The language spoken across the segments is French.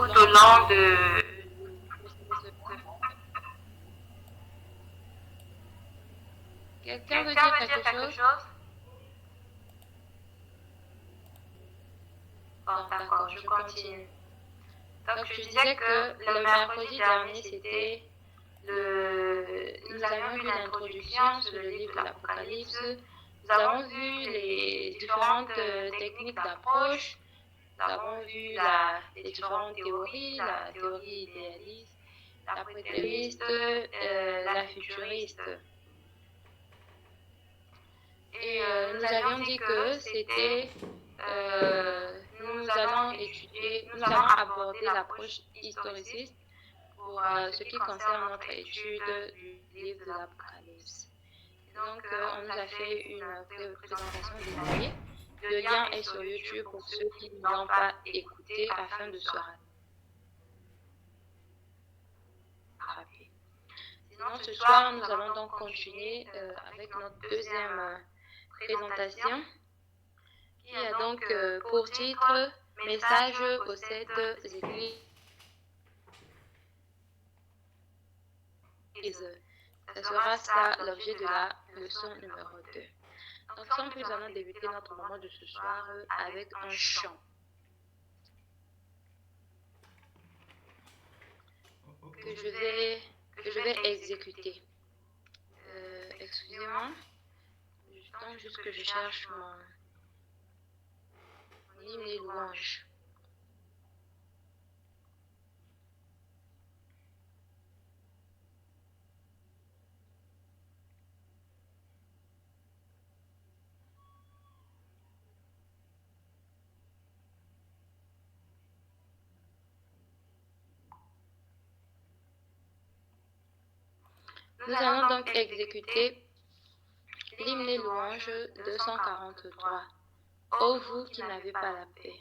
tout au long de... Quelqu'un veut dire quelque chose? Bon, d'accord, je continue. Donc, je disais que le mercredi dernier, c'était nous avions vu l'introduction sur le livre de l'Apocalypse. Nous avons vu les différentes techniques d'approche. Nous avons vu les différentes théories, la théorie idéaliste, la prétériste, la futuriste. Et nous avions dit que c'était, nous allons aborder l'approche historiciste pour ce qui concerne notre étude du livre de l'Apocalypse. Donc, on nous a fait une présentation détaillée. Le lien est sur YouTube pour ceux qui ne l'ont pas écouté afin de se rappeler. Sinon, ce soir, nous allons donc continuer avec notre deuxième présentation qui a donc pour titre « Message aux 7 églises ». Ce sera ça l'objet de la leçon numéro 2. Donc, sans plus, nous allons débuter notre moment de ce soir avec un chant que je vais exécuter. Excusez-moi, juste que je cherche mon hymne et louange. Nous allons donc exécuter l'hymne et louange 243. Ô vous qui n'avez pas la paix.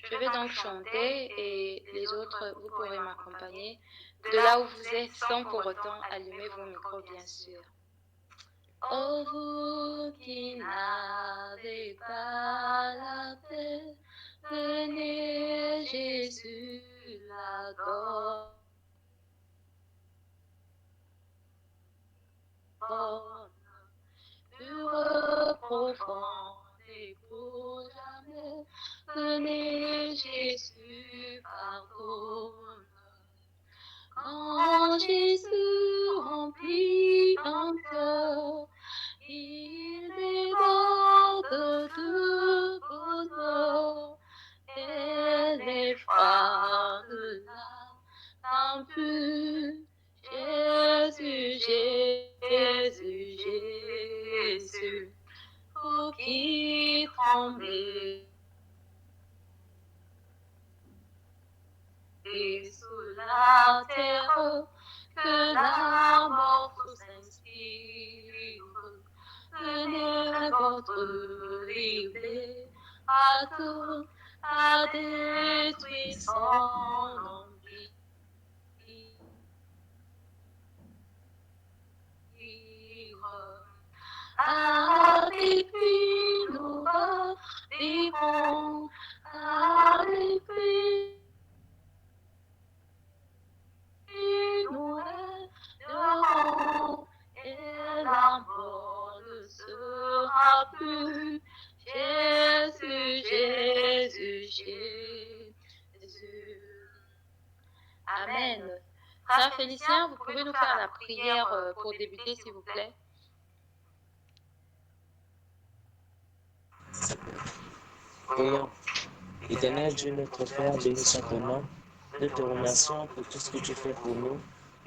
Je vais donc chanter et les autres, vous pourrez m'accompagner de là où vous êtes sans pour autant allumer vos micros, bien sûr. Ô vous qui n'avez pas la paix, venez, Jésus la donne. Pure, profonde et pour jamais, venez, Jésus pardonne. Quand Jésus remplit un cœur, il déborde de bonheur, et les phares de l'âme impure. Jésus, Jésus, Jésus, vous qui tremblez sous la terre, que la mort vous inspire. Venez votre livret à tout, à détruire son empire. Avec nous vivrons, avec nous règnerons, et la mort ne sera plus. Jésus, Jésus, Jésus. Amen. Frère Félicien, vous pouvez nous faire la prière pour débuter, s'il vous plaît? Prions. Éternel Dieu, notre Père, bénissons ton nom. Nous te remercions pour tout ce que tu fais pour nous.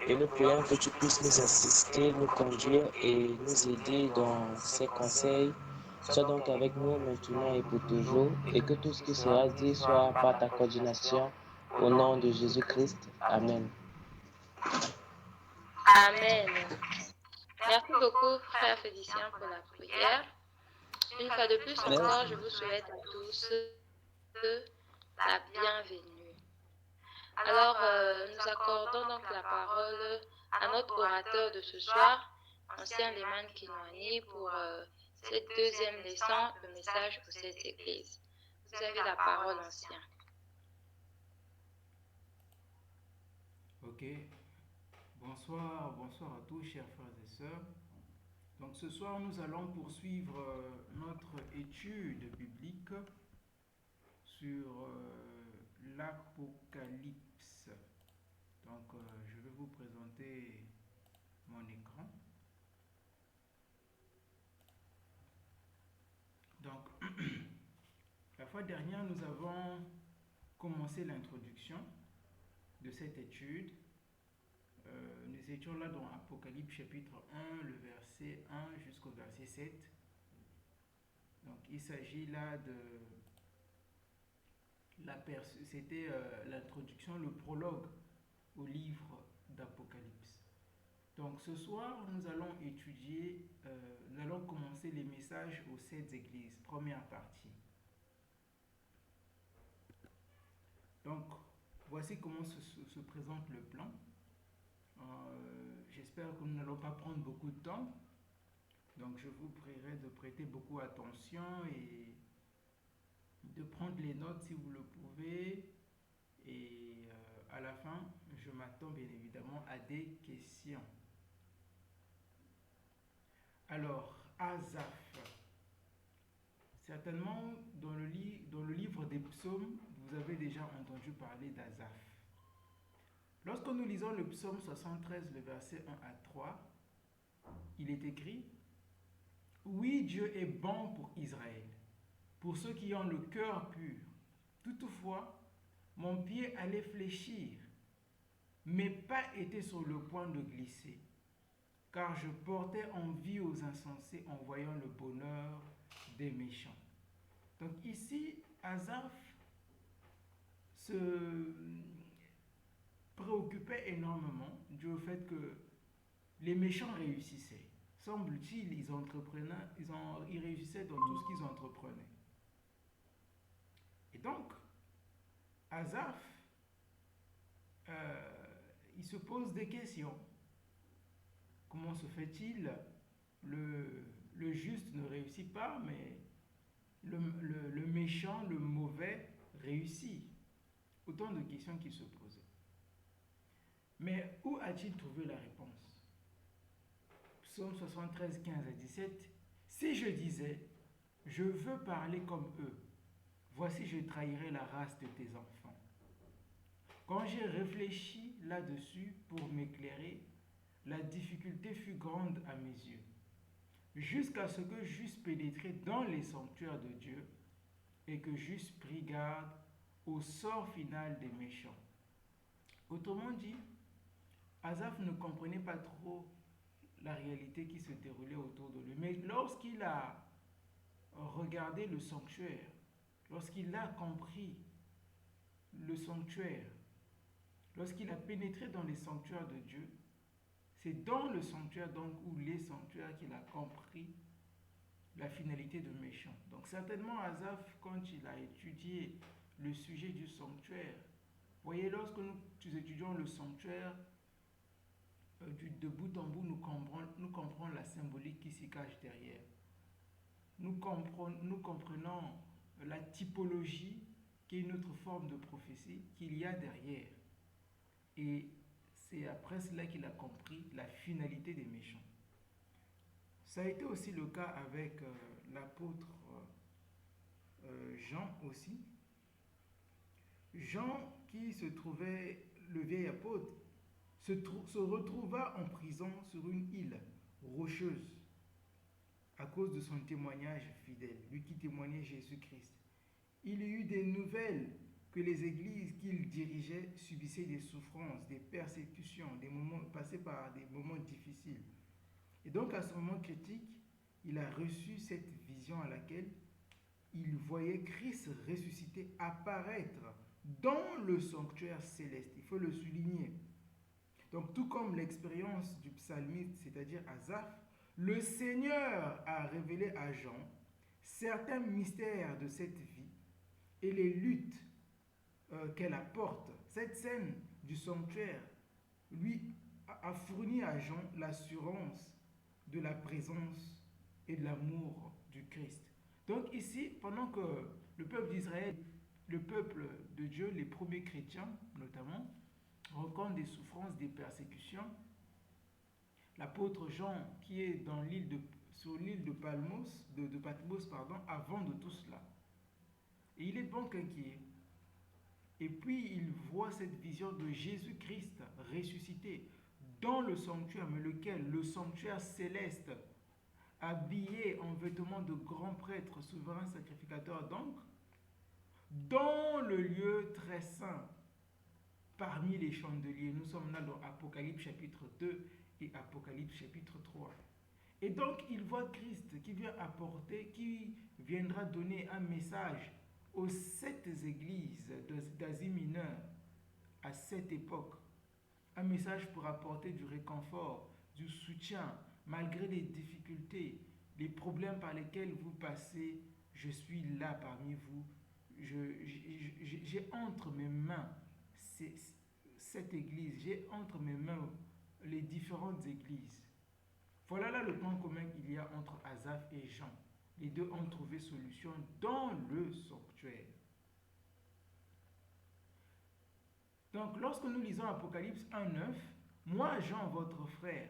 Et nous prions que tu puisses nous assister, nous conduire et nous aider dans ces conseils. Sois donc avec nous maintenant et pour toujours. Et que tout ce qui sera dit soit par ta coordination. Au nom de Jésus-Christ. Amen. Amen. Merci beaucoup, frère Félicien, pour la prière. Une fois de plus encore, je vous souhaite à tous la bienvenue. Alors, nous accordons donc la parole à notre orateur de ce soir, ancien Léman Kinwani, pour cette deuxième leçon, le message pour cette église. Vous avez la parole, ancien. Ok, bonsoir à tous, chers frères et sœurs. Donc ce soir, nous allons poursuivre notre étude biblique sur l'Apocalypse. Donc je vais vous présenter mon écran. Donc la fois dernière, nous avons commencé l'introduction de cette étude. Nous étions là dans Apocalypse chapitre 1, le verset 1 jusqu'au verset 7. Donc il s'agit là de c'était l'introduction, le prologue au livre d'Apocalypse. Donc ce soir, nous allons nous allons commencer les messages aux 7 églises, première partie. Donc voici comment se présente le plan. J'espère que nous n'allons pas prendre beaucoup de temps. Donc je vous prierai de prêter beaucoup attention et de prendre les notes si vous le pouvez. Et à la fin, je m'attends bien évidemment à des questions. Alors, Asaph. Certainement, dans le livre des psaumes, vous avez déjà entendu parler d'Asaph. Lorsque nous lisons le psaume 73, le verset 1 à 3, il est écrit « Oui, Dieu est bon pour Israël, pour ceux qui ont le cœur pur. Toutefois, mon pied allait fléchir, mes pas étaient sur le point de glisser, car je portais envie aux insensés en voyant le bonheur des méchants. » Donc ici, Asaph se préoccupait énormément du fait que les méchants réussissaient. Semble-t-il, ils réussissaient dans tout ce qu'ils entreprenaient. Et donc, Asaph, il se pose des questions. Comment se fait-il le juste ne réussit pas, mais le méchant, le mauvais réussit? Autant de questions qu'il se posait. Mais où a-t-il trouvé la réponse? Psaume 73, 15 à 17. « Si je disais, je veux parler comme eux, voici je trahirai la race de tes enfants. Quand j'ai réfléchi là-dessus pour m'éclairer, la difficulté fut grande à mes yeux, jusqu'à ce que j'eusse pénétré dans les sanctuaires de Dieu et que j'eusse pris garde au sort final des méchants. » Autrement dit, Asaph ne comprenait pas trop la réalité qui se déroulait autour de lui. Mais lorsqu'il a regardé le sanctuaire, lorsqu'il a compris le sanctuaire, lorsqu'il a pénétré dans les sanctuaires de Dieu, c'est dans le sanctuaire donc ou les sanctuaires qu'il a compris la finalité de méchant. Donc certainement Asaph, quand il a étudié le sujet du sanctuaire, voyez, lorsque nous étudions le sanctuaire, de bout en bout, nous comprenons la symbolique qui s'y cache derrière. Nous comprenons la typologie, qui est une autre forme de prophétie, qu'il y a derrière. Et c'est après cela qu'il a compris la finalité des méchants. Ça a été aussi le cas avec l'apôtre Jean aussi. Jean, qui se trouvait, le vieil apôtre, se retrouva en prison sur une île rocheuse à cause de son témoignage fidèle, lui qui témoignait Jésus-Christ. Il y eut des nouvelles que les églises qu'il dirigeait subissaient des souffrances, des persécutions, passaient par des moments difficiles. Et donc à ce moment critique, il a reçu cette vision à laquelle il voyait Christ ressuscité apparaître dans le sanctuaire céleste. Il faut le souligner. Donc tout comme l'expérience du psalmiste, c'est-à-dire Asaph, le Seigneur a révélé à Jean certains mystères de cette vie et les luttes qu'elle apporte. Cette scène du sanctuaire lui a fourni à Jean l'assurance de la présence et de l'amour du Christ. Donc ici, pendant que le peuple d'Israël, le peuple de Dieu, les premiers chrétiens notamment, rencontre des souffrances, des persécutions. L'apôtre Jean, qui est sur l'île de Patmos, avant de tout cela. Et il est donc inquiet. Et puis il voit cette vision de Jésus-Christ ressuscité dans le sanctuaire, mais lequel? Le sanctuaire céleste, habillé en vêtements de grand prêtre, souverain sacrificateur, donc, dans le lieu très saint, parmi les chandeliers. Nous sommes là dans Apocalypse chapitre 2 et Apocalypse chapitre 3. Et donc, il voit Christ qui vient apporter, qui viendra donner un message aux 7 églises d'Asie mineure à cette époque. Un message pour apporter du réconfort, du soutien, malgré les difficultés, les problèmes par lesquels vous passez. Je suis là parmi vous. J'ai entre mes mains cette église, j'ai entre mes mains les différentes églises. Voilà là le point commun qu'il y a entre Asaph et Jean. Les deux ont trouvé solution dans le sanctuaire. Donc, lorsque nous lisons Apocalypse 1:9, moi, Jean, votre frère,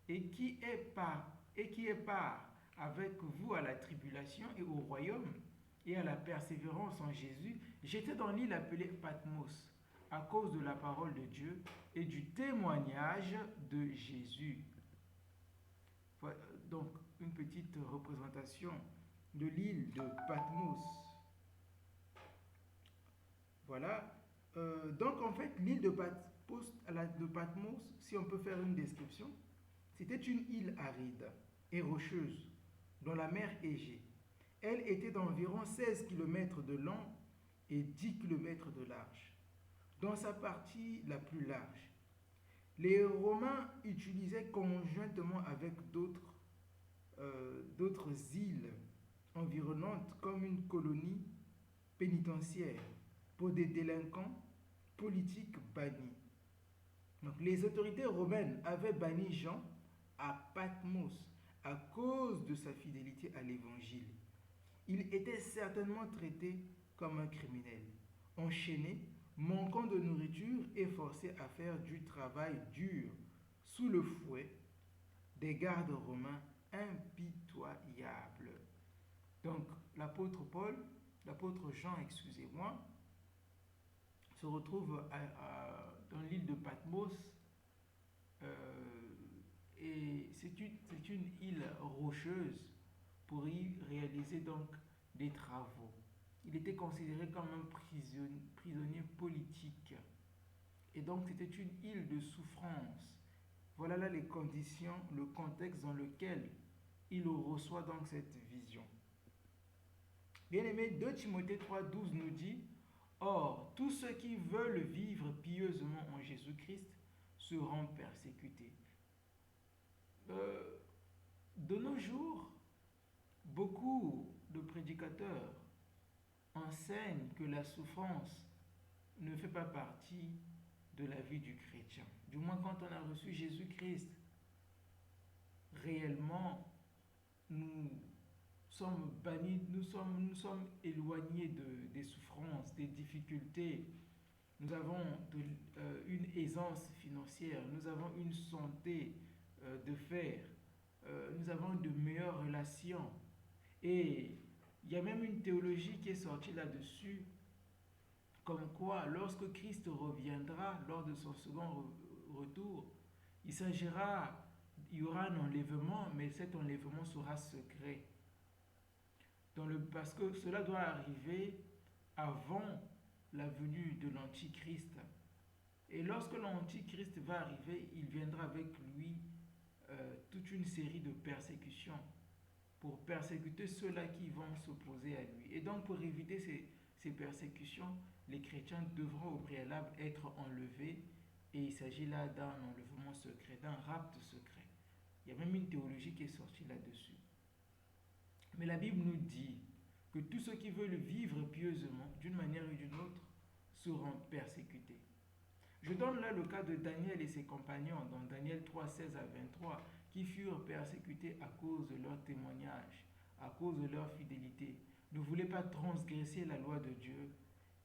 et qui est part avec vous à la tribulation et au royaume et à la persévérance en Jésus, j'étais dans l'île appelée Patmos à cause de la parole de Dieu et du témoignage de Jésus. Voilà, donc, une petite représentation de l'île de Patmos. Voilà. Donc, en fait, l'île de Patmos, si on peut faire une description, c'était une île aride et rocheuse dans la mer Égée. Elle était d'environ 16 km de long et 10 km de large. Dans sa partie la plus large, les Romains utilisaient conjointement avec d'autres îles environnantes comme une colonie pénitentiaire pour des délinquants politiques bannis. Donc, les autorités romaines avaient banni Jean à Patmos à cause de sa fidélité à l'évangile. Il était certainement traité comme un criminel, enchaîné, manquant de nourriture et forcé à faire du travail dur sous le fouet des gardes romains impitoyables. Donc, l'apôtre Jean, excusez-moi, se retrouve dans l'île de Patmos et c'est une île rocheuse pour y réaliser donc des travaux. Il était considéré comme un prisonnier politique et donc c'était une île de souffrance. Voilà là les conditions, le contexte dans lequel il reçoit donc cette vision. Bien-aimé, 2 Timothée 3,12 nous dit: Or, tous ceux qui veulent vivre pieusement en Jésus-Christ seront persécutés. De nos jours, beaucoup de prédicateurs enseignent que la souffrance ne fait pas partie de la vie du chrétien. Du moins, quand on a reçu Jésus-Christ, réellement, nous sommes bannis, nous sommes éloignés des souffrances, des difficultés. Nous avons une aisance financière, nous avons une santé de fer, nous avons de meilleures relations. Et il y a même une théologie qui est sortie là-dessus, comme quoi lorsque Christ reviendra lors de son second retour, il y aura un enlèvement, mais cet enlèvement sera secret. Parce que cela doit arriver avant la venue de l'Antichrist. Et lorsque l'Antichrist va arriver, il viendra avec lui toute une série de persécutions pour persécuter ceux-là qui vont s'opposer à lui. Et donc pour éviter ces persécutions, les chrétiens devront au préalable être enlevés, et il s'agit là d'un enlèvement secret, d'un rapt secret. Il y a même une théologie qui est sortie là-dessus. Mais la Bible nous dit que tous ceux qui veulent vivre pieusement, d'une manière ou d'une autre, seront persécutés. Je donne là le cas de Daniel et ses compagnons dans Daniel 3, 16 à 23, qui furent persécutés à cause de leur témoignage, à cause de leur fidélité, ne voulaient pas transgresser la loi de Dieu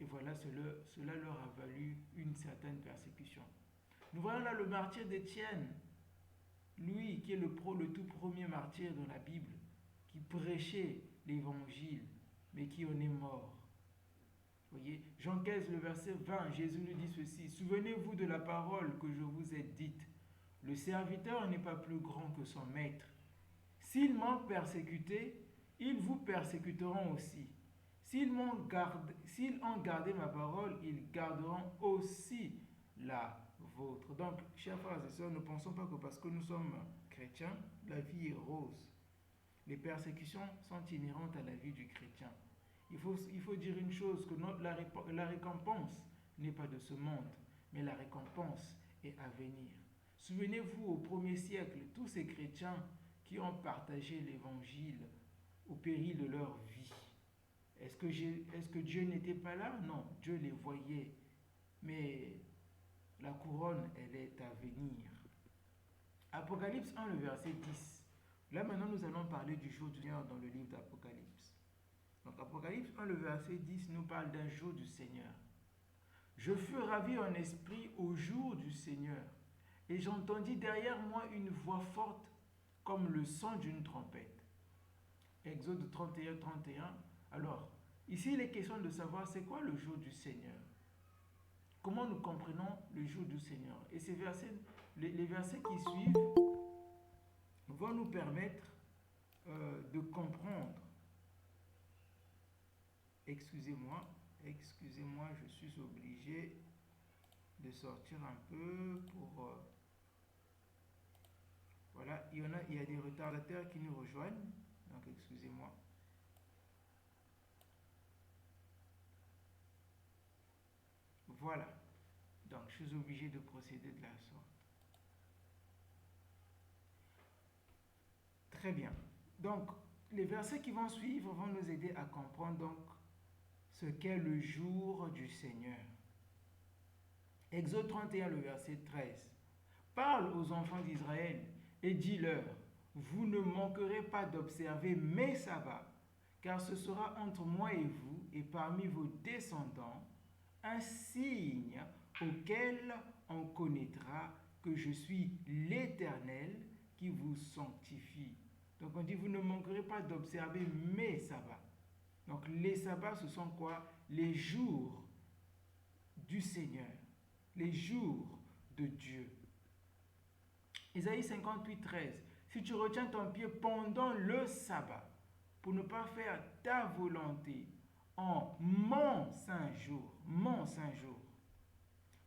Et voilà, cela leur a valu une certaine persécution. Nous voyons là le martyr d'Étienne, lui qui est le tout premier martyr dans la Bible, qui prêchait l'évangile, mais qui en est mort. Vous voyez, Jean 15, le verset 20, Jésus nous dit ceci: souvenez-vous de la parole que je vous ai dite. Le serviteur n'est pas plus grand que son maître. S'ils m'ont persécuté, ils vous persécuteront aussi. S'ils ont gardé ma parole, ils garderont aussi la vôtre. Donc, chers frères et sœurs, ne pensons pas que parce que nous sommes chrétiens, la vie est rose. Les persécutions sont inhérentes à la vie du chrétien. Il faut dire une chose, que la récompense n'est pas de ce monde, mais la récompense est à venir. Souvenez-vous, au 1er siècle, tous ces chrétiens qui ont partagé l'évangile au péril de leur vie. Est-ce que Dieu n'était pas là? Non, Dieu les voyait. Mais la couronne, elle est à venir. Apocalypse 1, le verset 10. Là maintenant, nous allons parler du jour du Seigneur dans le livre d'Apocalypse. Donc Apocalypse 1, le verset 10 nous parle d'un jour du Seigneur. Je fus ravi en esprit au jour du Seigneur, et j'entendis derrière moi une voix forte comme le son d'une trompette. Exode 31, 31. Alors, ici il est question de savoir c'est quoi le jour du Seigneur. Comment nous comprenons le jour du Seigneur? Et ces versets, les versets qui suivent vont nous permettre de comprendre. Excusez-moi, je suis obligé de sortir un peu pour... voilà, il y a des retardateurs qui nous rejoignent, donc excusez-moi. Voilà, donc je suis obligé de procéder de la sorte. Très bien. Donc, les versets qui vont suivre vont nous aider à comprendre donc ce qu'est le jour du Seigneur. Exode 31, le verset 13. Parle aux enfants d'Israël et dis-leur, vous ne manquerez pas d'observer mes sabbats, car ce sera entre moi et vous et parmi vos descendants un signe auquel on connaîtra que je suis l'Éternel qui vous sanctifie. Donc on dit, vous ne manquerez pas d'observer mes sabbats. Donc les sabbats, ce sont quoi? Les jours du Seigneur, les jours de Dieu. Isaïe 58, 13. Si tu retiens ton pied pendant le sabbat, pour ne pas faire ta volonté en mon saint jour,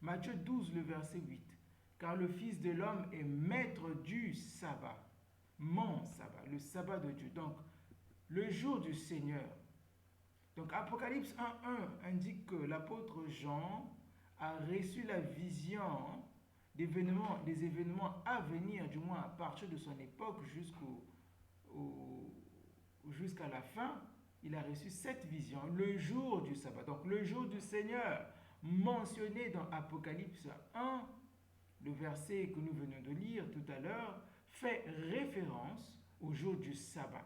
Matthieu 12, le verset 8. Car le Fils de l'homme est maître du sabbat, mon sabbat, le sabbat de Dieu. Donc, le jour du Seigneur. Donc, Apocalypse 1.1 indique que l'apôtre Jean a reçu la vision des événements à venir, du moins à partir de son époque jusqu'à la fin. Il a reçu cette vision, le jour du sabbat. Donc, le jour du Seigneur, mentionné dans Apocalypse 1, le verset que nous venons de lire tout à l'heure, fait référence au jour du sabbat.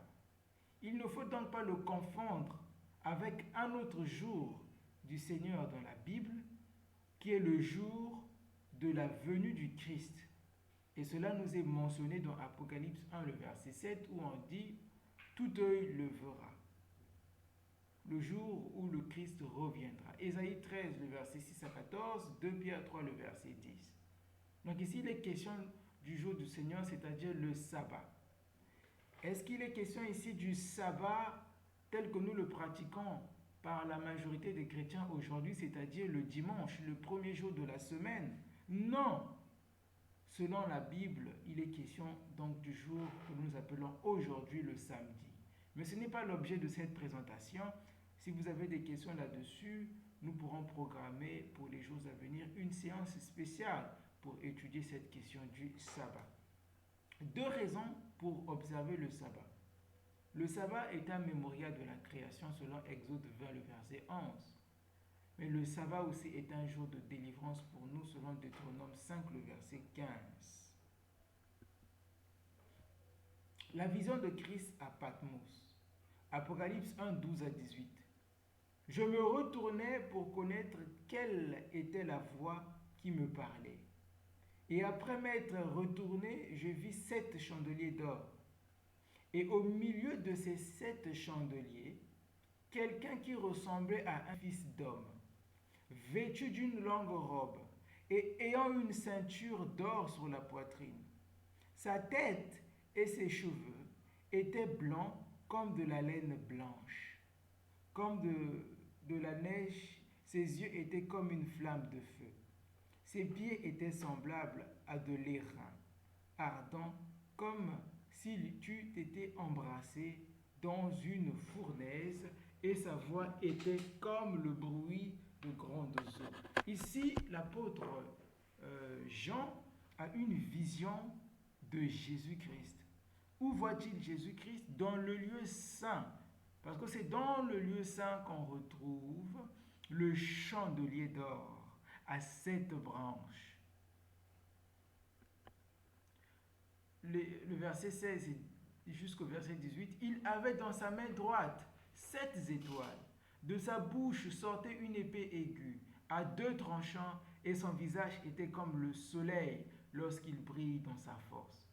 Il ne faut donc pas le confondre avec un autre jour du Seigneur dans la Bible, qui est le jour de la venue du Christ. Et cela nous est mentionné dans Apocalypse 1, le verset 7, où on dit « Tout œil le verra ». Le jour où le Christ reviendra. Ésaïe 13, le verset 6 à 14, 2 Pierre 3, le verset 10. Donc ici, il est question du jour du Seigneur, c'est-à-dire le sabbat. Est-ce qu'il est question ici du sabbat tel que nous le pratiquons par la majorité des chrétiens aujourd'hui, c'est-à-dire le dimanche, le premier jour de la semaine? Non. Selon la Bible, il est question donc du jour que nous appelons aujourd'hui le samedi. Mais ce n'est pas l'objet de cette présentation. Si vous avez des questions là-dessus, nous pourrons programmer pour les jours à venir une séance spéciale pour étudier cette question du sabbat. 2 raisons pour observer le sabbat. Le sabbat est un mémorial de la création selon Exode 20, le verset 11. Mais le sabbat aussi est un jour de délivrance pour nous selon Deutéronome 5, le verset 15. La vision de Christ à Patmos. Apocalypse 1, 12 à 18. Je me retournai pour connaître quelle était la voix qui me parlait. Et après m'être retourné, je vis 7 chandeliers d'or. Et au milieu de ces 7 chandeliers, quelqu'un qui ressemblait à un fils d'homme, vêtu d'une longue robe et ayant une ceinture d'or sur la poitrine. Sa tête et ses cheveux étaient blancs comme de la laine blanche, comme de la neige. Ses yeux étaient comme une flamme de feu. Ses pieds étaient semblables à de l'airain, ardent comme s'il eût été embrassé dans une fournaise, et sa voix était comme le bruit de grandes eaux. Ici, l'apôtre Jean a une vision de Jésus-Christ. Où voit-il Jésus-Christ? Dans le lieu saint. Parce que c'est dans le lieu saint qu'on retrouve le chandelier d'or à 7 branches. Le verset 16 jusqu'au verset 18, il avait dans sa main droite 7 étoiles. De sa bouche sortait une épée aiguë, à 2 tranchants, et son visage était comme le soleil lorsqu'il brille dans sa force.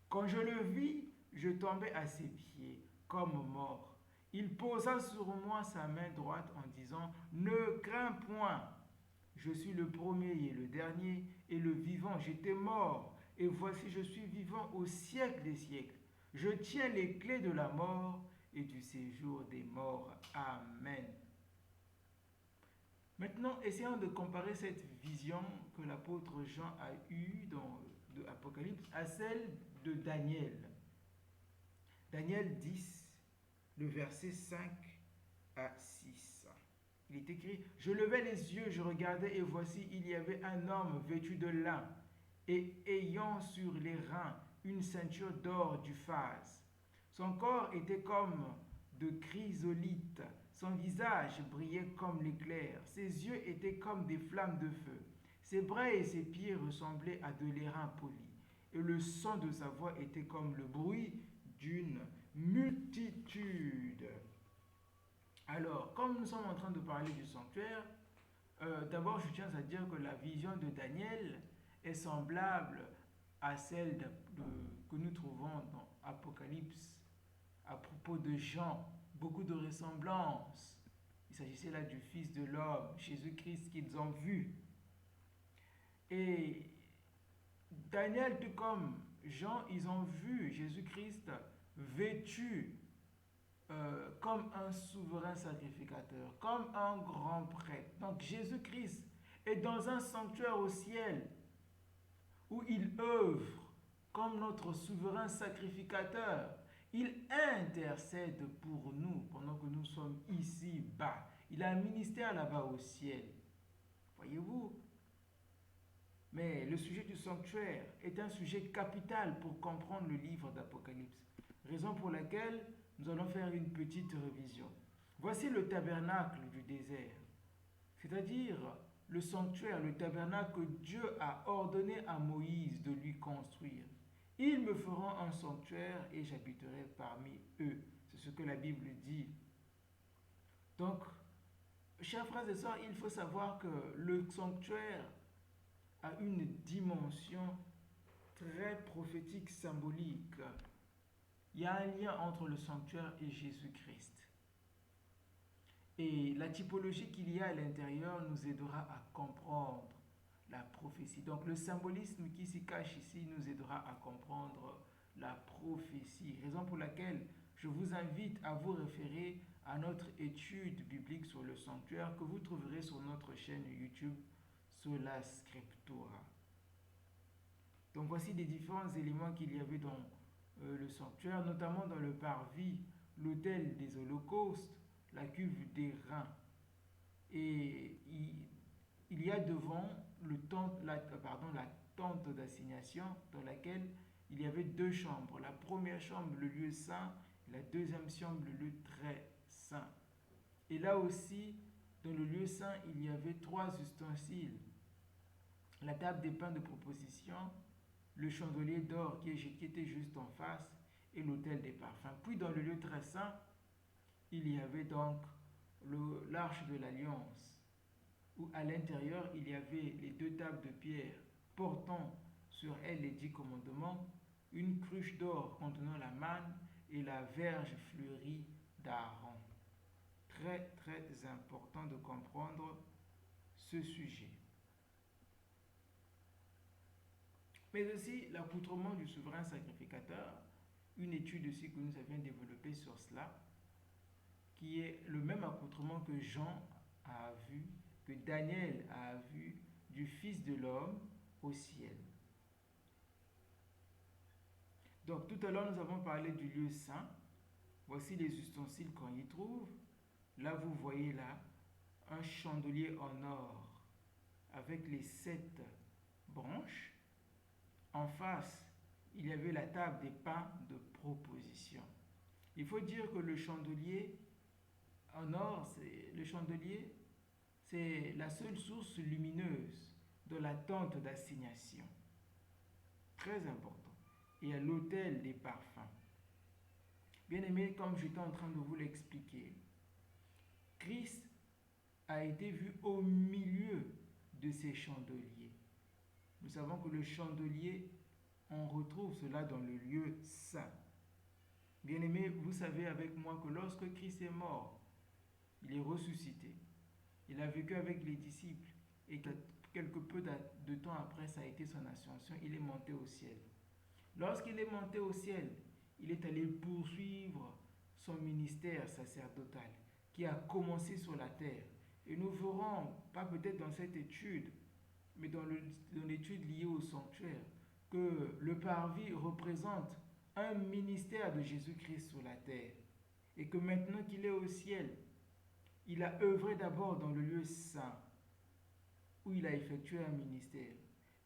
Quand je le vis, je tombai à ses pieds, comme mort. Il posa sur moi sa main droite en disant, « Ne crains point, je suis le premier et le dernier, et le vivant. J'étais mort, et voici je suis vivant au siècle des siècles. Je tiens les clés de la mort et du séjour des morts. Amen. » Maintenant, essayons de comparer cette vision que l'apôtre Jean a eue dans l'Apocalypse à celle de Daniel. Daniel 10, le verset 5 à 6. Il est écrit, « Je levai les yeux, je regardais, et voici, il y avait un homme vêtu de lin, et ayant sur les reins une ceinture d'or du phase. Son corps était comme de chrysolite, son visage brillait comme l'éclair, ses yeux étaient comme des flammes de feu, ses bras et ses pieds ressemblaient à de l'airain poli, et le son de sa voix était comme le bruit d'une multitude. » Alors, comme nous sommes en train de parler du sanctuaire, d'abord je tiens à dire que la vision de Daniel est semblable à celle que nous trouvons dans Apocalypse à propos de Jean. Beaucoup de ressemblances. Il s'agissait là du Fils de l'homme, Jésus-Christ, qu'ils ont vu. Et Daniel, tout comme Jean, ils ont vu Jésus-Christ vêtu comme un souverain sacrificateur, comme un grand prêtre. Donc Jésus-Christ est dans un sanctuaire au ciel où il œuvre comme notre souverain sacrificateur. Il intercède pour nous pendant que nous sommes ici bas. Il a un ministère là-bas au ciel. Voyez-vous? Mais le sujet du sanctuaire est un sujet capital pour comprendre le livre d'Apocalypse. Raison pour laquelle nous allons faire une petite révision. Voici le tabernacle du désert, c'est-à-dire le sanctuaire, le tabernacle que Dieu a ordonné à Moïse de lui construire. Ils me feront un sanctuaire et j'habiterai parmi eux. C'est ce que la Bible dit. Donc, chers frères et sœurs, il faut savoir que le sanctuaire a une dimension très prophétique, symbolique. Il y a un lien entre le sanctuaire et Jésus-Christ. Et la typologie qu'il y a à l'intérieur nous aidera à comprendre la prophétie. Donc le symbolisme qui s'y cache ici nous aidera à comprendre la prophétie. Raison pour laquelle je vous invite à vous référer à notre étude biblique sur le sanctuaire que vous trouverez sur notre chaîne YouTube Sola Scriptura. Donc voici des différents éléments qu'il y avait dans le sanctuaire, notamment dans le parvis, l'autel des holocaustes, la cuve des reins. Et il y a devant la tente d'assignation dans laquelle il y avait 2 chambres. La première chambre, le lieu saint, et la deuxième chambre, le lieu très saint. Et là aussi, dans le lieu saint, il y avait 3 ustensiles. La table des pains de proposition, le chandelier d'or qui était juste en face et l'autel des parfums. Puis dans le lieu très saint, il y avait donc l'arche de l'alliance, où à l'intérieur il y avait les 2 tables de pierre portant sur elles les 10 commandements, une cruche d'or contenant la manne et la verge fleurie d'Aaron. Très très important de comprendre ce sujet. Mais aussi l'accoutrement du souverain sacrificateur, une étude aussi que nous avions développée sur cela, qui est le même accoutrement que Jean a vu, que Daniel a vu du Fils de l'homme au ciel. Donc tout à l'heure nous avons parlé du lieu saint. Voici les ustensiles qu'on y trouve. Là vous voyez là un chandelier en or avec les 7 branches. En face, il y avait la table des pains de proposition. Il faut dire que le chandelier en or, c'est la seule source lumineuse de la tente d'assignation. Très important. Et à l'autel des parfums. Bien aimé, comme j'étais en train de vous l'expliquer, Christ a été vu au milieu de ces chandeliers. Nous savons que le chandelier, on retrouve cela dans le lieu saint. Bien aimé, vous savez avec moi que lorsque Christ est mort, il est ressuscité. Il a vécu avec les disciples et quelque peu de temps après, ça a été son ascension, il est monté au ciel. Lorsqu'il est monté au ciel, il est allé poursuivre son ministère sacerdotal qui a commencé sur la terre. Et nous verrons, pas peut-être dans cette étude, mais dans l'étude liée au sanctuaire, que le parvis représente un ministère de Jésus-Christ sur la terre. Et que maintenant qu'il est au ciel, il a œuvré d'abord dans le lieu saint, où il a effectué un ministère.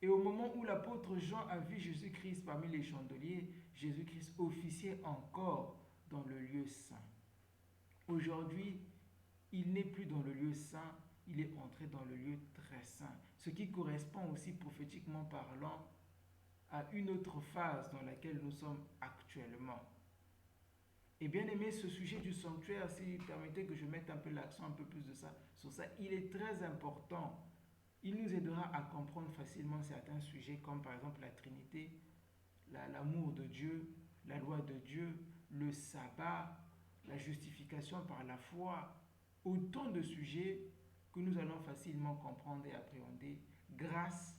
Et au moment où l'apôtre Jean a vu Jésus-Christ parmi les chandeliers, Jésus-Christ officiait encore dans le lieu saint. Aujourd'hui, il n'est plus dans le lieu saint, il est entré dans le lieu très saint, ce qui correspond aussi prophétiquement parlant à une autre phase dans laquelle nous sommes actuellement. Et bien aimé, ce sujet du sanctuaire, si vous permettez que je mette un peu l'accent, un peu plus de ça, sur ça, il est très important. Il nous aidera à comprendre facilement certains sujets comme par exemple la Trinité, l'amour de Dieu, la loi de Dieu, le sabbat, la justification par la foi. Autant de sujets que nous allons facilement comprendre et appréhender grâce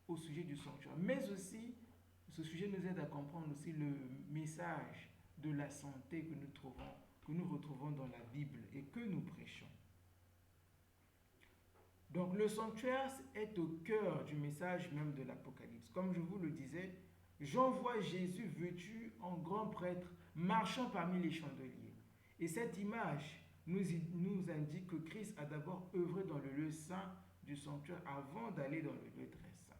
au sujet du sanctuaire. Mais aussi, ce sujet nous aide à comprendre aussi le message de la santé que nous retrouvons dans la Bible et que nous prêchons. Donc le sanctuaire est au cœur du message même de l'Apocalypse. Comme je vous le disais, Jean voit Jésus vêtu en grand prêtre marchant parmi les chandeliers. Et cette image nous indique que Christ a d'abord œuvré dans le lieu saint du sanctuaire avant d'aller dans le lieu très saint.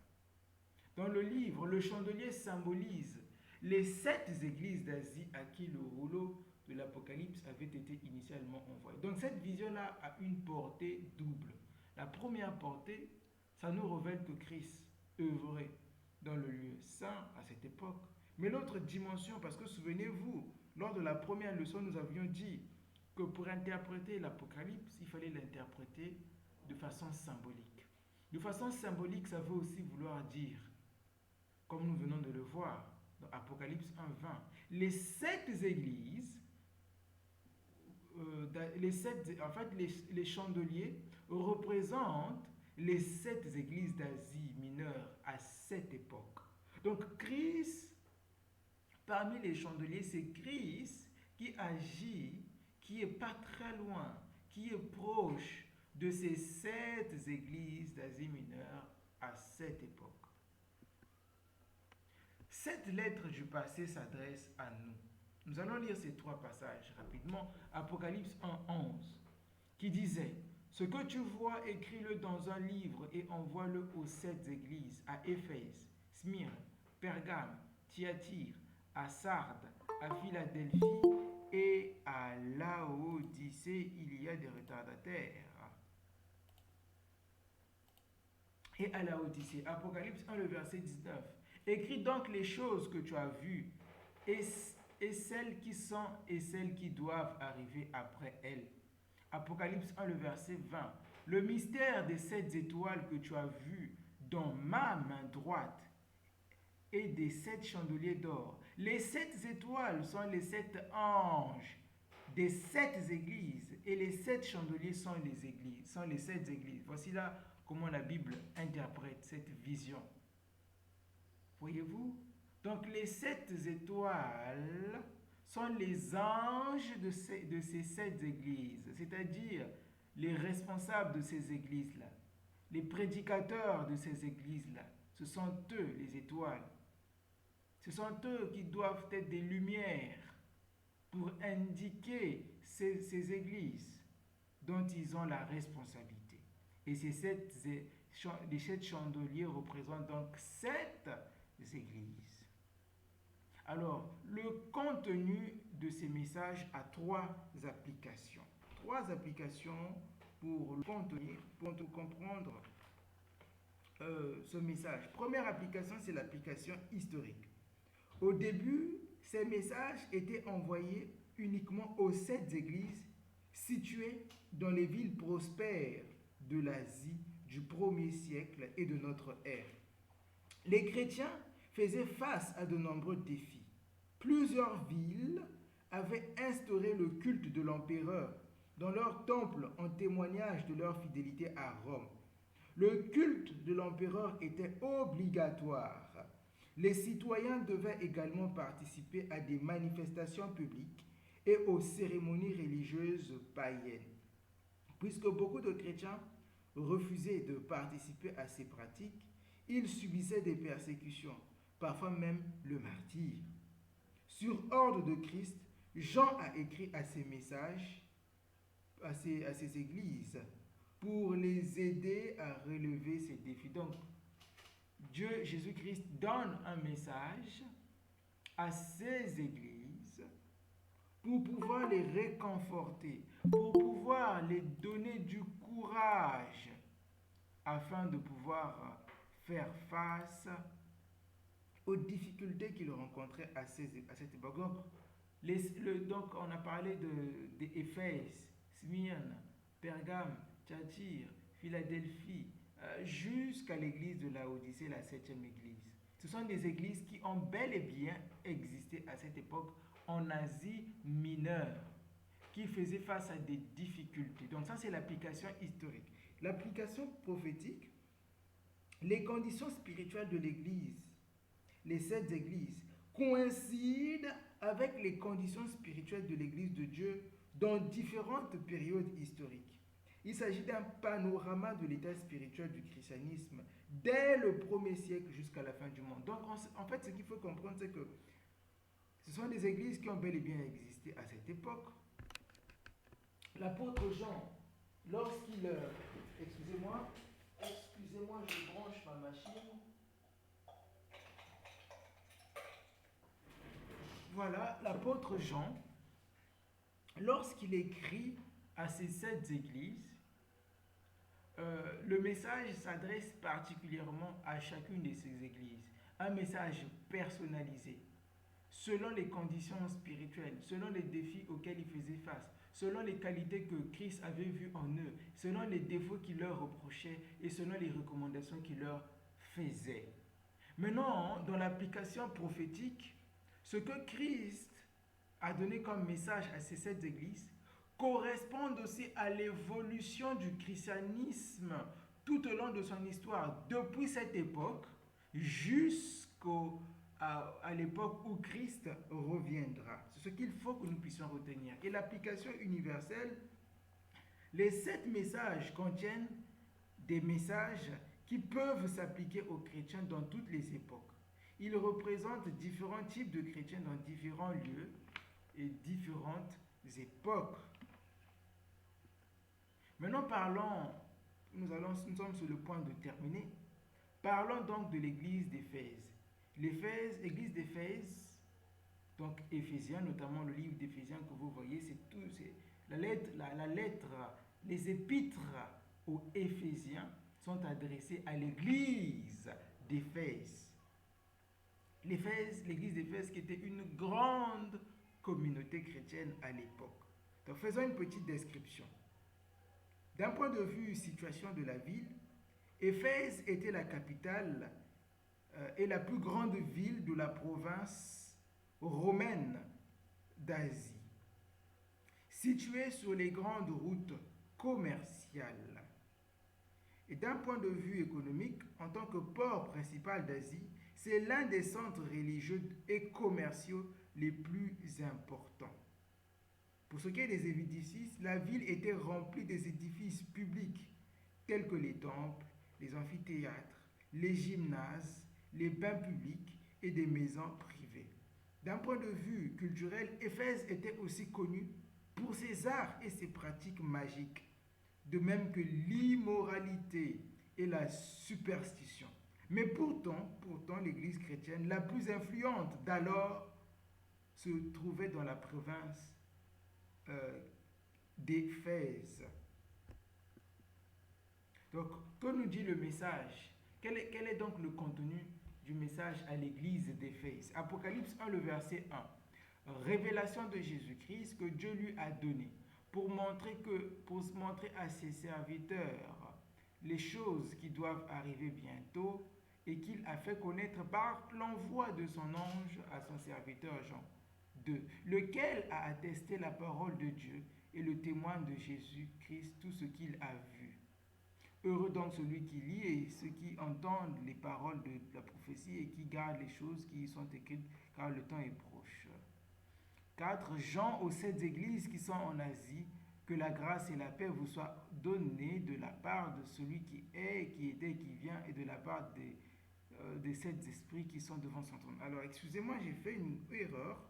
Dans le livre, le chandelier symbolise les 7 églises d'Asie à qui le rouleau de l'Apocalypse avait été initialement envoyé. Donc cette vision-là a une portée double. La première portée, ça nous révèle que Christ œuvrait dans le lieu saint à cette époque. Mais l'autre dimension, parce que souvenez-vous, lors de la première leçon, nous avions dit que pour interpréter l'Apocalypse, il fallait l'interpréter de façon symbolique. De façon symbolique, ça veut aussi vouloir dire, comme nous venons de le voir dans Apocalypse 1:20, les 7 églises, les chandeliers représentent les 7 églises d'Asie mineure à cette époque. Donc Christ, parmi les chandeliers, c'est Christ qui agit, qui est pas très loin, qui est proche de ces 7 églises d'Asie mineure à cette époque. Cette lettre du passé s'adresse à nous. Nous allons lire ces 3 passages rapidement. Apocalypse 1:11 qui disait: ce que tu vois, écris-le dans un livre et envoie-le aux 7 églises, à Éphèse, Smyrne, Pergame, Thyatire, à Sardes, à Philadelphie et à Laodicée. Il y a des retardataires. Et à Laodicée, Apocalypse 1, le verset 19. Écris donc les choses que tu as vues et celles qui sont et celles qui doivent arriver après elles. Apocalypse 1, le verset 20. Le mystère des 7 étoiles que tu as vues dans ma main droite et des 7 chandeliers d'or. Les 7 étoiles sont les 7 anges des 7 églises et les 7 chandeliers sont les églises, sont les 7 églises. Voici là comment la Bible interprète cette vision. Voyez-vous? Donc les 7 étoiles sont les anges de ces 7 églises, c'est-à-dire les responsables de ces églises-là, les prédicateurs de ces églises-là. Ce sont eux les étoiles. Ce sont eux qui doivent être des lumières pour indiquer ces églises dont ils ont la responsabilité. Et les 7 chandeliers représentent donc 7 églises. Alors, le contenu de ces messages a 3 applications. 3 applications pour le contenir, pour comprendre ce message. Première application, c'est l'application historique. Au début, ces messages étaient envoyés uniquement aux 7 églises situées dans les villes prospères de l'Asie du 1er siècle et de notre ère. Les chrétiens faisaient face à de nombreux défis. Plusieurs villes avaient instauré le culte de l'empereur dans leurs temples en témoignage de leur fidélité à Rome. Le culte de l'empereur était obligatoire. Les citoyens devaient également participer à des manifestations publiques et aux cérémonies religieuses païennes. Puisque beaucoup de chrétiens refusaient de participer à ces pratiques, ils subissaient des persécutions, parfois même le martyre. Sur ordre de Christ, Jean a écrit à ces messages, à ces églises, pour les aider à relever ces défis. Donc, Dieu, Jésus-Christ, donne un message à ces églises pour pouvoir les réconforter, pour pouvoir les donner du courage afin de pouvoir faire face aux difficultés qu'ils rencontraient à cette époque. Donc, on a parlé d'Éphèse, Smyrne, Pergame, Thyatire, Philadelphie, jusqu'à l'église de Laodicée, la 7e église. Ce sont des églises qui ont bel et bien existé à cette époque en Asie mineure, qui faisaient face à des difficultés. Donc ça, c'est l'application historique. L'application prophétique, les conditions spirituelles de l'église, les 7 églises, coïncident avec les conditions spirituelles de l'église de Dieu dans différentes périodes historiques. Il s'agit d'un panorama de l'état spirituel du christianisme dès le 1er siècle jusqu'à la fin du monde. Donc, en fait, ce qu'il faut comprendre, c'est que ce sont des églises qui ont bel et bien existé à cette époque. L'apôtre Jean, lorsqu'il... Excusez-moi, je branche ma machine. Voilà, l'apôtre Jean, lorsqu'il écrit à ces 7 églises, le message s'adresse particulièrement à chacune de ces églises. Un message personnalisé, selon les conditions spirituelles, selon les défis auxquels ils faisaient face, selon les qualités que Christ avait vues en eux, selon les défauts qu'il leur reprochait et selon les recommandations qu'il leur faisait. Maintenant, dans l'application prophétique, ce que Christ a donné comme message à ces 7 églises correspond aussi à l'évolution du christianisme tout au long de son histoire, depuis cette époque à l'époque où Christ reviendra. C'est ce qu'il faut que nous puissions retenir. Et l'application universelle, les 7 messages contiennent des messages qui peuvent s'appliquer aux chrétiens dans toutes les époques. Ils représentent différents types de chrétiens dans différents lieux et différentes époques. Maintenant, nous sommes sur le point de terminer. Parlons donc de l'église d'Éphèse. L'église d'Éphèse, donc Éphésiens, notamment le livre d'Éphésiens que vous voyez, c'est la lettre, les épîtres aux Éphésiens sont adressées à l'église d'Éphèse. L'église d'Éphèse qui était une grande communauté chrétienne à l'époque. Donc faisons une petite description. D'un point de vue situation de la ville, Éphèse était la capitale et la plus grande ville de la province romaine d'Asie, située sur les grandes routes commerciales. Et d'un point de vue économique, en tant que port principal d'Asie, c'est l'un des centres religieux et commerciaux les plus importants. Pour ce qui est des édifices, la ville était remplie des édifices publics tels que les temples, les amphithéâtres, les gymnases, les bains publics et des maisons privées. D'un point de vue culturel, Éphèse était aussi connue pour ses arts et ses pratiques magiques, de même que l'immoralité et la superstition. Mais pourtant, l'Église chrétienne la plus influente d'alors se trouvait dans la province d'Éphèse. Donc, que nous dit le message? Quel est donc le contenu du message à l'église d'Éphèse? Apocalypse 1, le verset 1. Révélation de Jésus-Christ que Dieu lui a donnée pour montrer à ses serviteurs les choses qui doivent arriver bientôt et qu'il a fait connaître par l'envoi de son ange à son serviteur Jean 2, lequel a attesté la parole de Dieu et le témoin de Jésus-Christ, tout ce qu'il a vu. Heureux donc celui qui lit et ceux qui entendent les paroles de la prophétie et qui gardent les choses qui y sont écrites, car le temps est proche. 4. Jean aux 7 églises qui sont en Asie, que la grâce et la paix vous soient données de la part de celui qui est, qui était, qui vient, et de la part des 7 esprits qui sont devant son trône. Alors, excusez-moi, j'ai fait une erreur.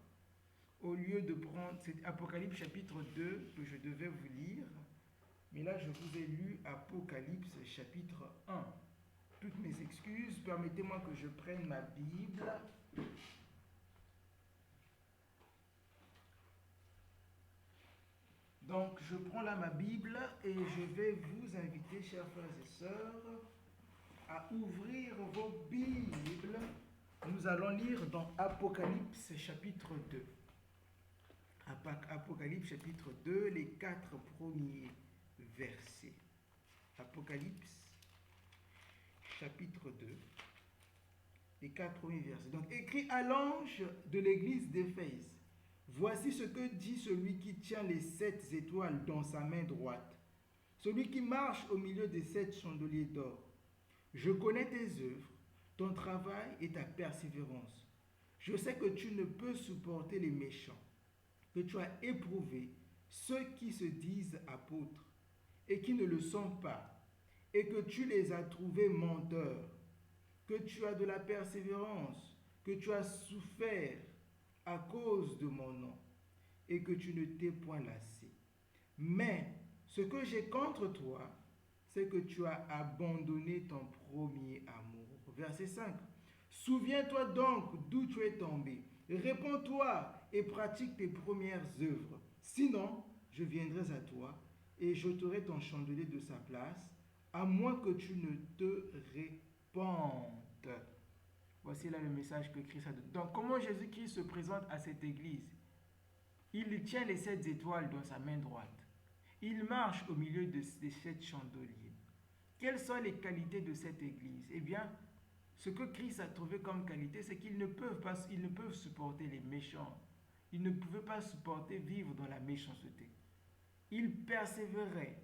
Au lieu de prendre cet Apocalypse chapitre 2 que je devais vous lire, mais là je vous ai lu Apocalypse chapitre 1. Toutes mes excuses, permettez-moi que je prenne ma Bible. Donc je prends là ma Bible et je vais vous inviter, chers frères et sœurs, à ouvrir vos Bibles. Nous allons lire dans Apocalypse chapitre 2. Apocalypse chapitre 2, les 4 premiers versets. Apocalypse chapitre 2, les 4 premiers versets. Donc, écrit à l'ange de l'église d'Éphèse, voici ce que dit celui qui tient les 7 étoiles dans sa main droite, celui qui marche au milieu des 7 chandeliers d'or. Je connais tes œuvres, ton travail et ta persévérance. Je sais que tu ne peux supporter les méchants, que tu as éprouvé ceux qui se disent apôtres et qui ne le sont pas, et que tu les as trouvés menteurs, que tu as de la persévérance, que tu as souffert à cause de mon nom, et que tu ne t'es point lassé. Mais ce que j'ai contre toi, c'est que tu as abandonné ton premier amour. Verset 5. Souviens-toi donc d'où tu es tombé. Réponds-toi et pratique tes premières œuvres. Sinon, je viendrai à toi et j'ôterai ton chandelier de sa place, à moins que tu ne te répandes. Voici là le message que Christ a donné. Donc, comment Jésus-Christ se présente à cette église? Il tient les 7 étoiles dans sa main droite. Il marche au milieu des 7 chandeliers. Quelles sont les qualités de cette église? Eh bien, ce que Christ a trouvé comme qualité, c'est qu'ils ne peuvent supporter les méchants. Ils ne pouvaient pas supporter vivre dans la méchanceté. Ils persévéraient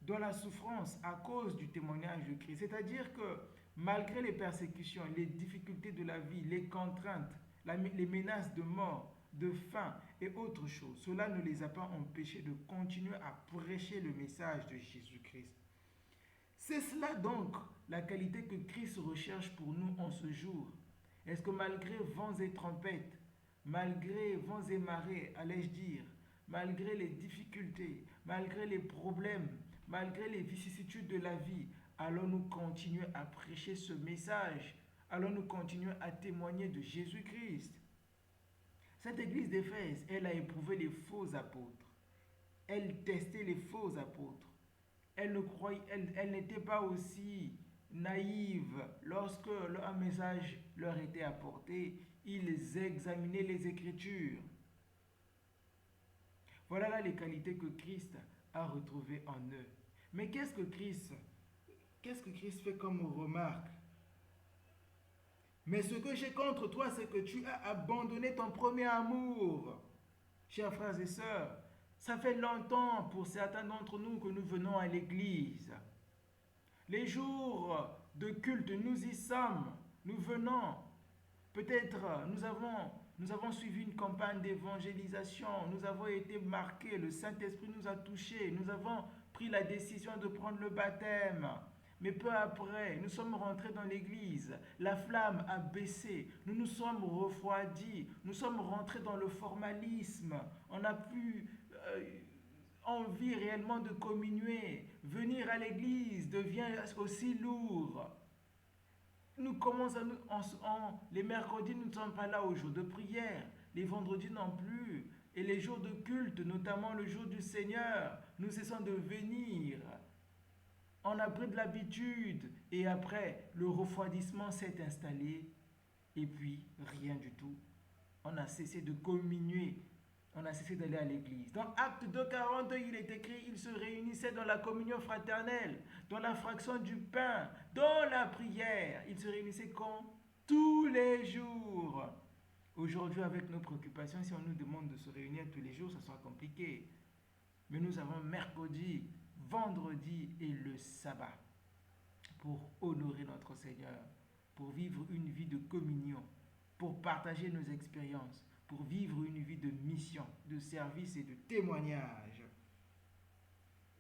dans la souffrance à cause du témoignage de Christ. C'est-à-dire que malgré les persécutions, les difficultés de la vie, les contraintes, les menaces de mort, de faim et autres choses, cela ne les a pas empêchés de continuer à prêcher le message de Jésus-Christ. C'est cela donc la qualité que Christ recherche pour nous en ce jour. Est-ce que malgré vents et tempêtes, malgré vents et marées, allais-je dire, malgré les difficultés, malgré les problèmes, malgré les vicissitudes de la vie, allons-nous continuer à prêcher ce message? Allons-nous continuer à témoigner de Jésus-Christ? Cette église d'Éphèse, elle a éprouvé les faux apôtres. Elle testait les faux apôtres. Elle n'était pas aussi naïve lorsque un message leur était apporté. Ils examinaient les Écritures. Voilà là les qualités que Christ a retrouvées en eux. Mais qu'est-ce que Christ fait comme remarque? Mais ce que j'ai contre toi, c'est que tu as abandonné ton premier amour. Chers frères et sœurs, ça fait longtemps pour certains d'entre nous que nous venons à l'église. Les jours de culte, nous y sommes, nous venons. Peut-être nous avons suivi une campagne d'évangélisation, nous avons été marqués, le Saint-Esprit nous a touchés, nous avons pris la décision de prendre le baptême. Mais peu après, nous sommes rentrés dans l'église, la flamme a baissé, nous nous sommes refroidis, nous sommes rentrés dans le formalisme, on n'a plus envie réellement de communier. Venir à l'église devient aussi lourd. Nous commençons les mercredis, nous ne sommes pas là au jour de prière, les vendredis non plus, et les jours de culte, notamment le jour du Seigneur, nous cessons de venir. On a pris de l'habitude et après, le refroidissement s'est installé et puis rien du tout. On a cessé de communier, on a cessé d'aller à l'église. Dans Acte 2,42, il est écrit, ils se réunissaient dans la communion fraternelle, dans la fraction du pain, dans la prière. Ils se réunissaient quand? Tous les jours. Aujourd'hui, avec nos préoccupations, si on nous demande de se réunir tous les jours, ça sera compliqué. Mais nous avons mercredi, vendredi et le sabbat pour honorer notre Seigneur, pour vivre une vie de communion, pour partager nos expériences, pour vivre une vie de mission, de service et de témoignage.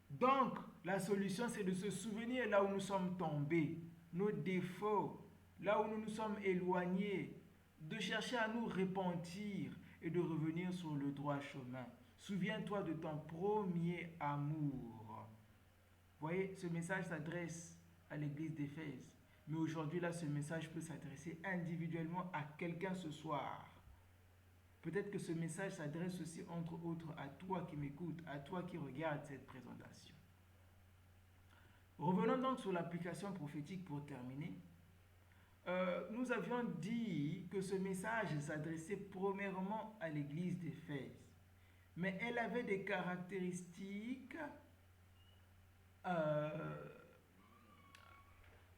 Donc, la solution, c'est de se souvenir là où nous sommes tombés, nos défauts, là où nous nous sommes éloignés, de chercher à nous repentir et de revenir sur le droit chemin. Souviens-toi de ton premier amour. Vous voyez, ce message s'adresse à l'église d'Éphèse. Mais aujourd'hui, là, ce message peut s'adresser individuellement à quelqu'un ce soir. Peut-être que ce message s'adresse aussi, entre autres, à toi qui m'écoutes, à toi qui regardes cette présentation. Revenons donc sur l'application prophétique pour terminer. Nous avions dit que ce message s'adressait premièrement à l'église d'Éphèse. Mais elle avait des caractéristiques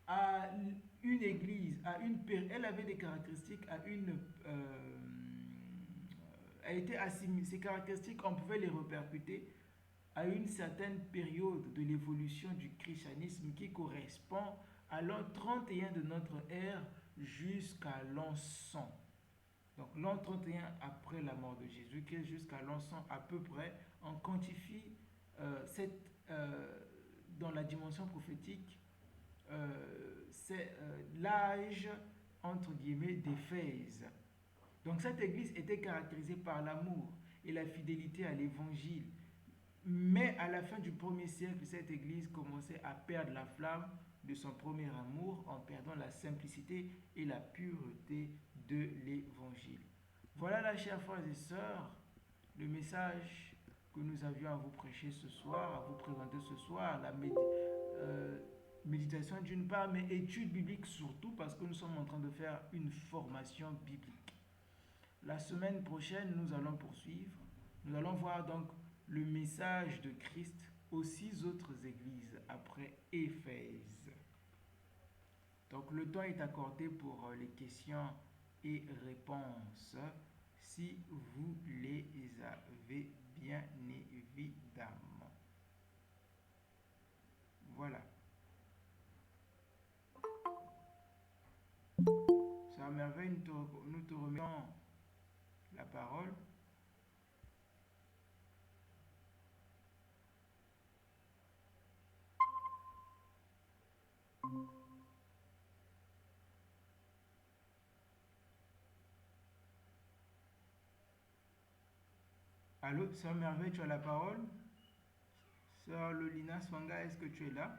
à une église, elle avait des caractéristiques à une... a été assimilée. Ces caractéristiques, on pouvait les répercuter à une certaine période de l'évolution du christianisme qui correspond à l'an 31 de notre ère jusqu'à l'an 100. Donc l'an 31 après la mort de Jésus-Christ jusqu'à l'an 100 à peu près, on quantifie dans la dimension prophétique, c'est l'âge entre guillemets d'Éphèse. Donc cette église était caractérisée par l'amour et la fidélité à l'évangile. Mais à la fin du 1er siècle, cette église commençait à perdre la flamme de son premier amour en perdant la simplicité et la pureté de l'évangile. Voilà, là, chers frères et sœurs, le message que nous avions à vous prêcher ce soir, à vous présenter ce soir, la méditation d'une part, mais étude biblique surtout, parce que nous sommes en train de faire une formation biblique. La semaine prochaine, nous allons poursuivre. Nous allons voir donc le message de Christ aux 6 autres églises après Éphèse. Donc le temps est accordé pour les questions et réponses, si vous les avez bien évidemment. Voilà. C'est à merveille, nous te remettons la parole. Allô, Sœur Merveille, tu as la parole? Sœur Lolina Swanga, est-ce que tu es là?